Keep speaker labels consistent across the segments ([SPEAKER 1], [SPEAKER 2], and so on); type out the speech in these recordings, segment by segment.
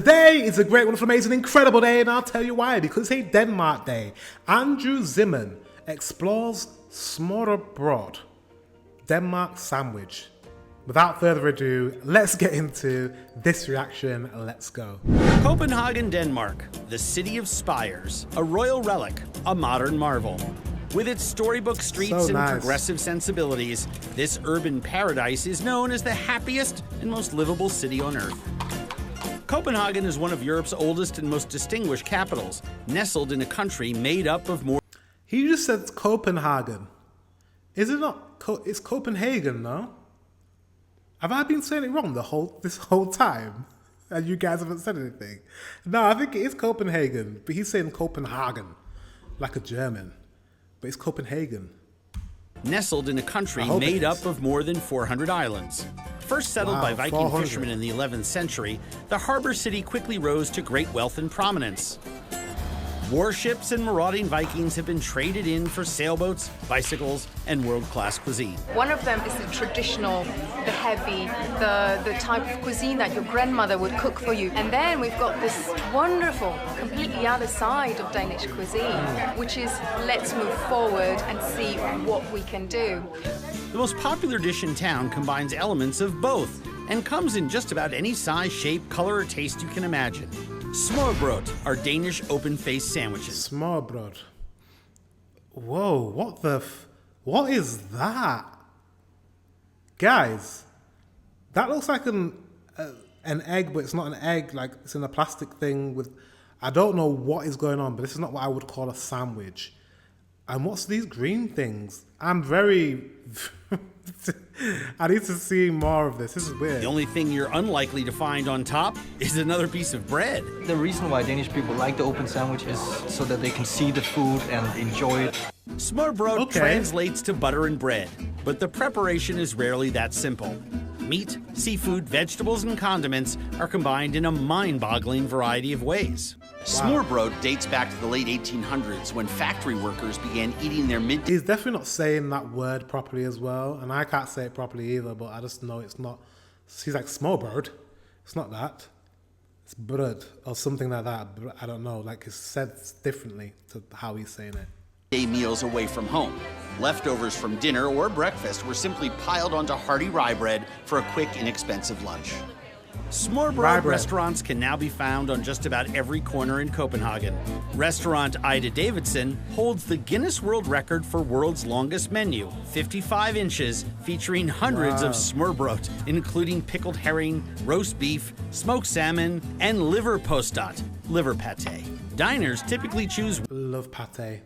[SPEAKER 1] Today is a great, wonderful, amazing, incredible day, and I'll tell you why. Because it's a Denmark day. Andrew Zimmern explores Smørrebrød, Denmark sandwich. Without further ado, let's get into this reaction. Let's go.
[SPEAKER 2] Copenhagen, Denmark, the city of spires, a royal relic, a modern marvel. With its storybook streets and progressive sensibilities, this urban paradise is known as the happiest and most livable city on earth. Copenhagen is one of Europe's oldest and most distinguished capitals, nestled in a country made up of more...
[SPEAKER 1] He just said Copenhagen. Is it not? It's Copenhagen, no? Have I been saying it wrong this whole time? And you guys haven't said anything? No, I think it is Copenhagen. But he's saying Copenhagen, like a German. But it's Copenhagen.
[SPEAKER 2] Nestled in a country made up of more than 400 islands. First settled by Viking
[SPEAKER 1] 400.
[SPEAKER 2] fishermen in the 11th century, the harbor city quickly rose to great wealth and prominence. Warships and marauding Vikings have been traded in for sailboats, bicycles, and world-class cuisine.
[SPEAKER 3] One of them is the traditional, the heavy, the type of cuisine that your grandmother would cook for you. And then we've got this wonderful, completely other side of Danish cuisine, which is let's move forward and see what we can do.
[SPEAKER 2] The most popular dish in town combines elements of both and comes in just about any size, shape, color, or taste you can imagine. Smørrebrød are Danish open-faced sandwiches.
[SPEAKER 1] Smørrebrød. Whoa, what is that? Guys, that looks like an egg, but it's not an egg, like it's in a plastic thing with, I don't know what is going on, but this is not what I would call a sandwich. And what's these green things? I'm very... I need to see more of this. This is weird.
[SPEAKER 2] The only thing you're unlikely to find on top is another piece of bread.
[SPEAKER 4] The reason why Danish people like the open sandwich is so that they can see the food and enjoy it.
[SPEAKER 2] Smørrebrød translates to butter and bread, but the preparation is rarely that simple. Meat, seafood, vegetables, and condiments are combined in a mind-boggling variety of ways. Smørrebrød dates back to the late 1800s when factory workers began eating their midday.
[SPEAKER 1] He's definitely not saying that word properly as well, and I can't say it properly either, but I just know it's not. He's like Smørrebrød. It's not that. It's brød or something like that. I don't know. Like it's said differently to how he's saying it.
[SPEAKER 2] Day meals away from home. Leftovers from dinner or breakfast were simply piled onto hearty rye bread for a quick, inexpensive lunch. Smørrebrød restaurants can now be found on just about every corner in Copenhagen. Restaurant Ida Davidson holds the Guinness World Record for world's longest menu, 55 inches, featuring hundreds of smørrebrød, including pickled herring, roast beef, smoked salmon, and liver postat, liver pate. Diners typically choose...
[SPEAKER 1] Love pate.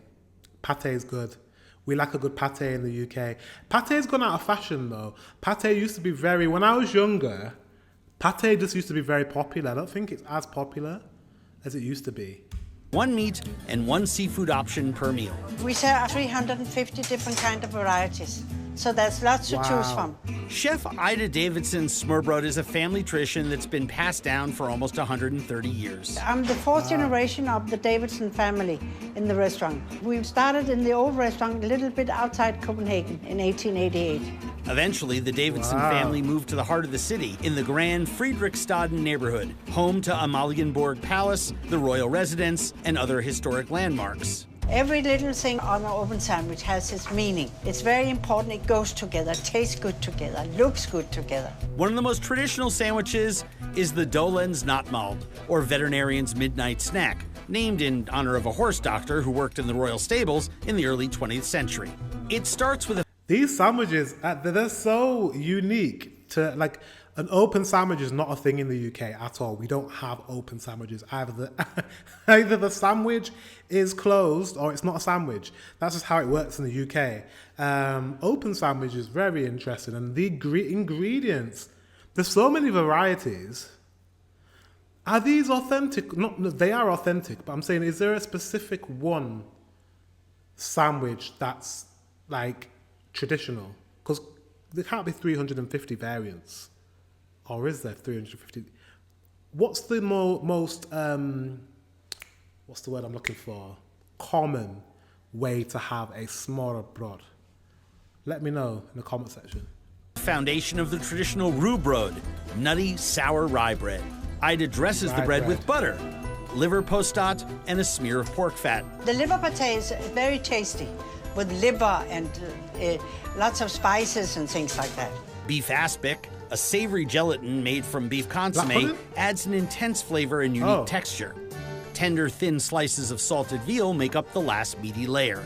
[SPEAKER 1] Pate is good. We like a good pate in the UK. Pate's gone out of fashion though. Pate used to be very... When I was younger... Pate just used to be very popular. I don't think it's as popular as it used to be.
[SPEAKER 2] One meat and one seafood option per meal.
[SPEAKER 5] We sell 350 different kind of varieties, so there's lots to choose from.
[SPEAKER 2] Chef Ida Davidson's Smørrebrød is a family tradition that's been passed down for almost 130 years.
[SPEAKER 5] I'm the fourth generation of the Davidson family in the restaurant. We started in the old restaurant a little bit outside Copenhagen in 1888.
[SPEAKER 2] Eventually, the Davidson family moved to the heart of the city in the grand Fredrikstaden neighborhood, home to Amalienborg Palace, the royal residence, and other historic landmarks.
[SPEAKER 5] Every little thing on an open sandwich has its meaning. It's very important it goes together, tastes good together, looks good together.
[SPEAKER 2] One of the most traditional sandwiches is the Dolen's Nattmål, or veterinarian's midnight snack, named in honor of a horse doctor who worked in the royal stables in the early 20th century. It starts with a...
[SPEAKER 1] These sandwiches, they're so unique to, like, an open sandwich is not a thing in the UK at all. We don't have open sandwiches. Either the sandwich is closed or it's not a sandwich. That's just how it works in the UK. Open sandwich is very interesting. And the ingredients, there's so many varieties. Are these authentic? No, they are authentic, but I'm saying, is there a specific one sandwich that's like traditional? Because there can't be 350 variants. Or is there 350? What's the most, what's the word I'm looking for? Common way to have a smørrebrød? Let me know in the comment section.
[SPEAKER 2] Foundation of the traditional rugbrød, nutty, sour rye bread. Ida dresses the bread with butter, liver postat, and a smear of pork fat.
[SPEAKER 5] The liver pate is very tasty, with liver and lots of spices and things like that.
[SPEAKER 2] Beef aspic, a savory gelatin made from beef consomme, adds an intense flavor and unique texture. Tender, thin slices of salted veal make up the last meaty layer.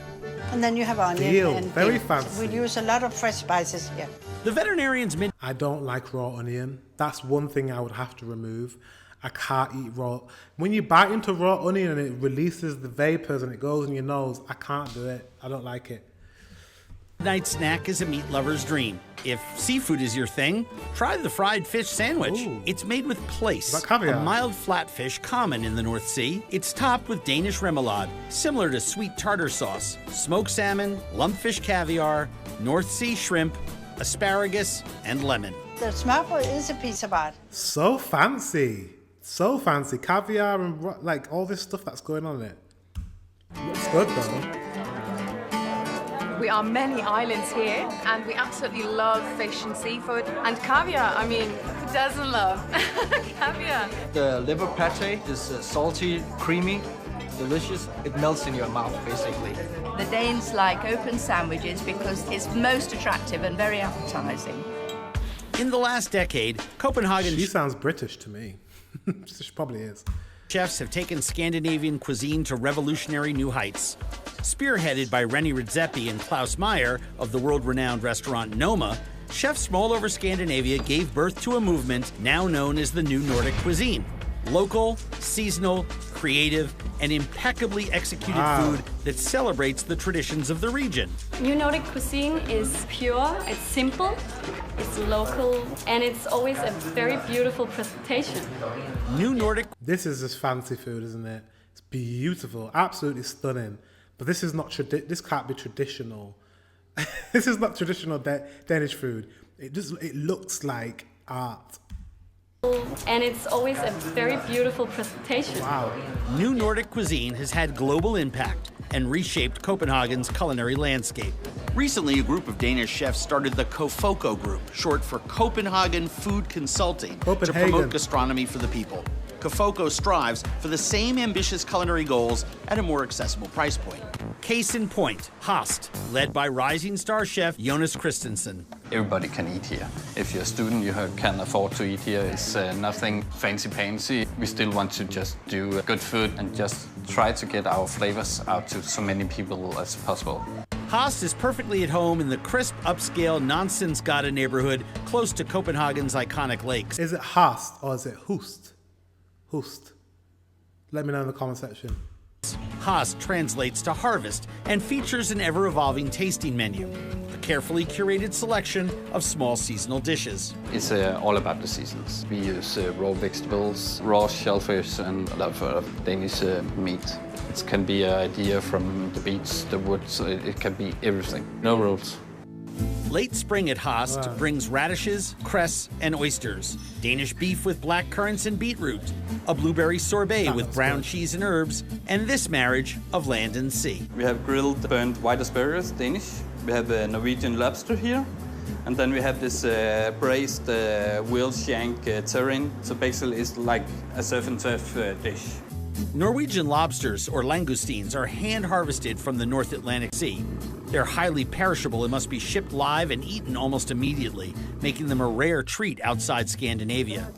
[SPEAKER 5] And then you have onion.
[SPEAKER 1] Veal,
[SPEAKER 5] and
[SPEAKER 1] very fancy.
[SPEAKER 5] We use a lot of fresh spices here.
[SPEAKER 2] The veterinarian's
[SPEAKER 1] I don't like raw onion. That's one thing I would have to remove. I can't eat raw. When you bite into raw onion and it releases the vapors and it goes in your nose, I can't do it. I don't like it.
[SPEAKER 2] Midnight snack is a meat lover's dream. If seafood is your thing, try the fried fish sandwich.
[SPEAKER 1] Ooh.
[SPEAKER 2] It's made with plaice,
[SPEAKER 1] Is that caviar?
[SPEAKER 2] a mild flatfish common in the North Sea. It's topped with Danish remoulade, similar to sweet tartar sauce, smoked salmon, lumpfish caviar, North Sea shrimp, asparagus, and lemon.
[SPEAKER 5] The smørrebrød is a piece of art.
[SPEAKER 1] So fancy. So fancy. Caviar and like all this stuff that's going on in it. Looks good though.
[SPEAKER 3] We are many islands here, and we absolutely love fish and seafood. And caviar, I mean, who doesn't love caviar?
[SPEAKER 4] The liver pate is salty, creamy, delicious. It melts in your mouth, basically.
[SPEAKER 6] The Danes like open sandwiches because it's most attractive and very appetizing.
[SPEAKER 2] In the last decade, Copenhagen
[SPEAKER 1] She sounds British to me. She probably is.
[SPEAKER 2] chefs have taken Scandinavian cuisine to revolutionary new heights. Spearheaded by Rennie Redzepi and Klaus Meyer of the world-renowned restaurant Noma, chefs from all over Scandinavia gave birth to a movement now known as the New Nordic Cuisine. Local, seasonal, creative, and impeccably executed food that celebrates the traditions of the region.
[SPEAKER 7] New Nordic cuisine is pure, it's simple, it's local, and it's always a very beautiful presentation.
[SPEAKER 2] New Nordic.
[SPEAKER 1] This is just fancy food, isn't it? It's beautiful, absolutely stunning. But this is not this can't be traditional. This is not traditional Danish food. It looks like art.
[SPEAKER 7] And it's always a very beautiful presentation.
[SPEAKER 1] Wow.
[SPEAKER 2] New Nordic cuisine has had global impact and reshaped Copenhagen's culinary landscape.
[SPEAKER 8] Recently, a group of Danish chefs started the Kofoko Group, short for Copenhagen Food Consulting, to promote gastronomy for the people. Kofoko strives for the same ambitious culinary goals at a more accessible price point.
[SPEAKER 2] Case in point, Hast, led by rising star chef Jonas Christensen.
[SPEAKER 9] Everybody can eat here. If you're a student, you can afford to eat here. It's nothing fancy-pancy. We still want to just do good food and just try to get our flavors out to so many people as possible.
[SPEAKER 2] Hast is perfectly at home in the crisp, upscale Nonsensgade neighborhood close to Copenhagen's iconic lakes.
[SPEAKER 1] Is it Hast or is it Hust? Hust. Let me know in the comment section.
[SPEAKER 2] Hast translates to harvest and features an ever-evolving tasting menu, a carefully curated selection of small seasonal dishes.
[SPEAKER 9] It's all about the seasons. We use raw vegetables, raw shellfish, and a lot of Danish meat. It can be an idea from the beach, the woods, it can be everything. No rules.
[SPEAKER 2] Late spring at Hast brings radishes, cress, and oysters, Danish beef with black currants and beetroot, a blueberry sorbet with brown cheese and herbs, and this marriage of land and sea.
[SPEAKER 10] We have grilled burnt white asparagus, Danish. We have Norwegian lobster here. And then we have this braised whale shank terrine. So basically it's like a surf and turf dish.
[SPEAKER 2] Norwegian lobsters, or langoustines, are hand-harvested from the North Atlantic Sea. They're highly perishable and must be shipped live and eaten almost immediately, making them a rare treat outside Scandinavia.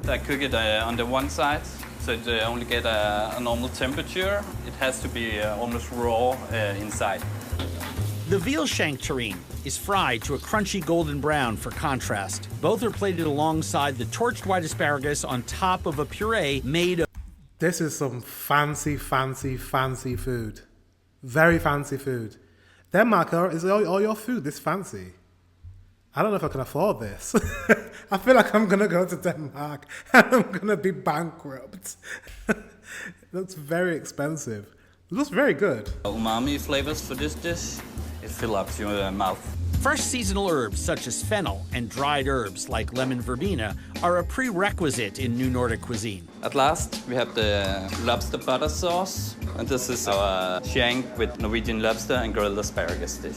[SPEAKER 10] I cook it on the one side, so it only get a normal temperature. It has to be almost raw inside.
[SPEAKER 2] The veal shank terrine is fried to a crunchy golden brown for contrast. Both are plated alongside the torched white asparagus on top of a puree made of...
[SPEAKER 1] This is some fancy, fancy, fancy food. Very fancy food. Denmark, is all your food this fancy? I don't know if I can afford this. I feel like I'm going to go to Denmark and I'm going to be bankrupt. It looks very expensive. It looks very good.
[SPEAKER 10] Umami flavors for this dish, it fills up your mouth.
[SPEAKER 2] Fresh seasonal herbs such as fennel and dried herbs like lemon verbena are a prerequisite in New Nordic cuisine.
[SPEAKER 10] At last, we have the lobster butter sauce, and this is our shank with Norwegian lobster and grilled asparagus dish.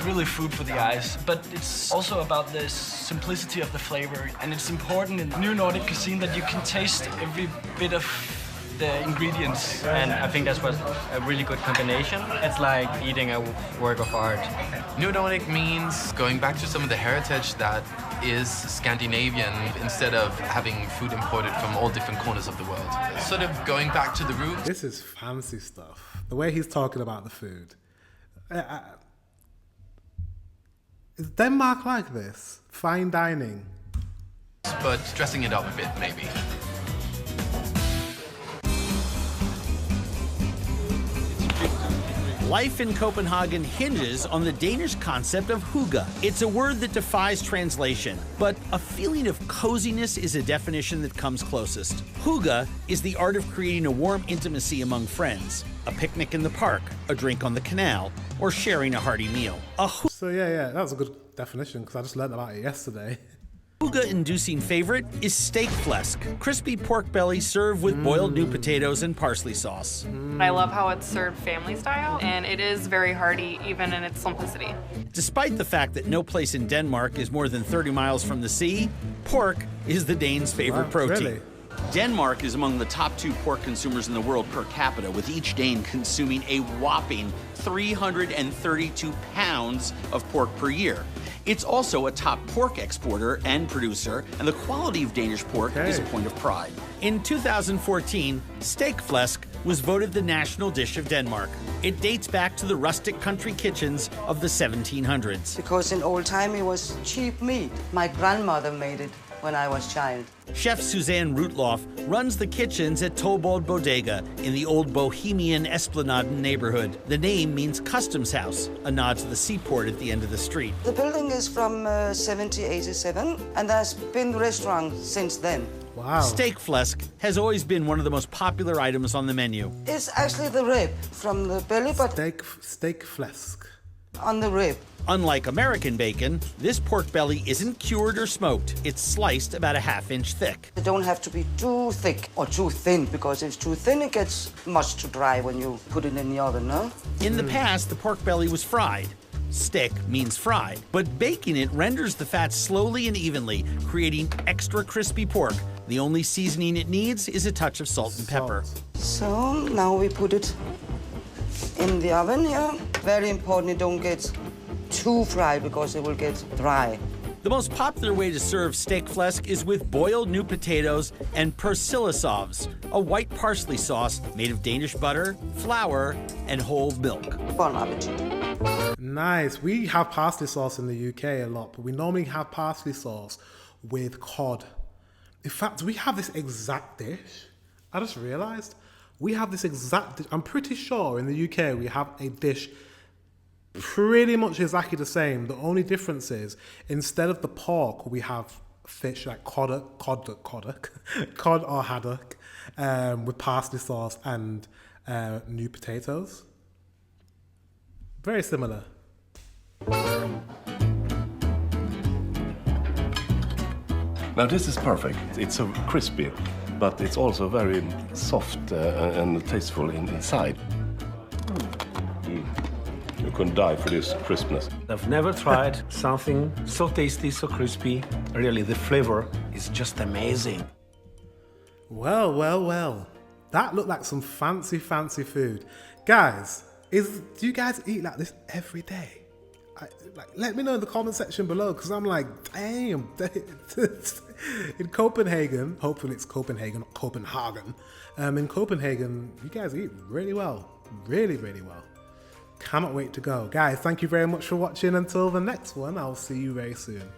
[SPEAKER 11] really food for the eyes, but it's also about the simplicity of the flavor. And it's important in New Nordic cuisine that you can taste every bit of the ingredients.
[SPEAKER 12] And I think that's what a really good combination. It's like eating a work of art.
[SPEAKER 13] New Nordic means going back to some of the heritage that is Scandinavian instead of having food imported from all different corners of the world. Sort of going back to the roots.
[SPEAKER 1] This is fancy stuff. The way he's talking about the food. Is Denmark like this? Fine dining?
[SPEAKER 13] But dressing it up a bit, maybe.
[SPEAKER 2] Life in Copenhagen hinges on the Danish concept of hygge. It's a word that defies translation, but a feeling of coziness is a definition that comes closest. Hygge is the art of creating a warm intimacy among friends, a picnic in the park, a drink on the canal, or sharing a hearty meal.
[SPEAKER 1] So yeah, that was a good definition because I just learned about it yesterday.
[SPEAKER 2] Hygge-inducing favorite is steak flesk, crispy pork belly served with boiled new potatoes and parsley sauce.
[SPEAKER 14] I love how it's served family style, and it is very hearty, even in its simplicity.
[SPEAKER 2] Despite the fact that no place in Denmark is more than 30 miles from the sea, pork is the Danes' favorite protein.
[SPEAKER 1] Really?
[SPEAKER 8] Denmark is among the top 2 pork consumers in the world per capita, with each Dane consuming a whopping 332 pounds of pork per year. It's also a top pork exporter and producer, and the quality of Danish pork is a point of pride.
[SPEAKER 2] In 2014, steak flesk was voted the national dish of Denmark. It dates back to the rustic country kitchens of the 1700s.
[SPEAKER 15] Because in old time it was cheap meat. My grandmother made it when I was child.
[SPEAKER 2] Chef Suzanne Rootloff runs the kitchens at Tobold Bodega in the old Bohemian Esplanade neighborhood. The name means customs house, a nod to the seaport at the end of the street.
[SPEAKER 15] The building is from 1787, and there's been restaurant since then.
[SPEAKER 1] Wow.
[SPEAKER 2] Steak flesk has always been one of the most popular items on the menu.
[SPEAKER 15] It's actually the rib from the belly, but
[SPEAKER 1] steak flesk.
[SPEAKER 15] On the rib.
[SPEAKER 2] Unlike American bacon, this pork belly isn't cured or smoked. It's sliced about a half-inch thick.
[SPEAKER 15] It don't have to be too thick or too thin, because if it's too thin, it gets much too dry when you put it in the oven, no?
[SPEAKER 2] In the past, the pork belly was fried. Stick means fried, but baking it renders the fat slowly and evenly, creating extra crispy pork. The only seasoning it needs is a touch of salt and pepper.
[SPEAKER 15] So now we put it in the oven here. Very important, it don't get too fried because it will get dry.
[SPEAKER 2] The most popular way to serve steak flesk is with boiled new potatoes and persillesovs, a white parsley sauce made of Danish butter, flour, and whole milk.
[SPEAKER 15] Bon appetit.
[SPEAKER 1] Nice. We have parsley sauce in the UK a lot, but we normally have parsley sauce with cod. In fact, we have this exact dish. I just realized we have this exact dish. I'm pretty sure in the UK we have a dish pretty much exactly the same. The only difference is instead of the pork, we have fish like cod or haddock with parsley sauce and new potatoes. Very similar.
[SPEAKER 16] Now this is perfect. It's so crispy, but it's also very soft and tasteful inside. You couldn't die for this crispness.
[SPEAKER 17] I've never tried something so tasty, so crispy. Really, the flavor is just amazing.
[SPEAKER 1] Well. That looked like some fancy food. Guys, do you guys eat like this every day? Let me know in the comment section below, because I'm like, damn. In Copenhagen, hopefully it's Copenhagen, not Copenhagen. In Copenhagen, you guys eat really well. Really, really well. Cannot wait to go. Guys, thank you very much for watching. Until the next one, I'll see you very soon.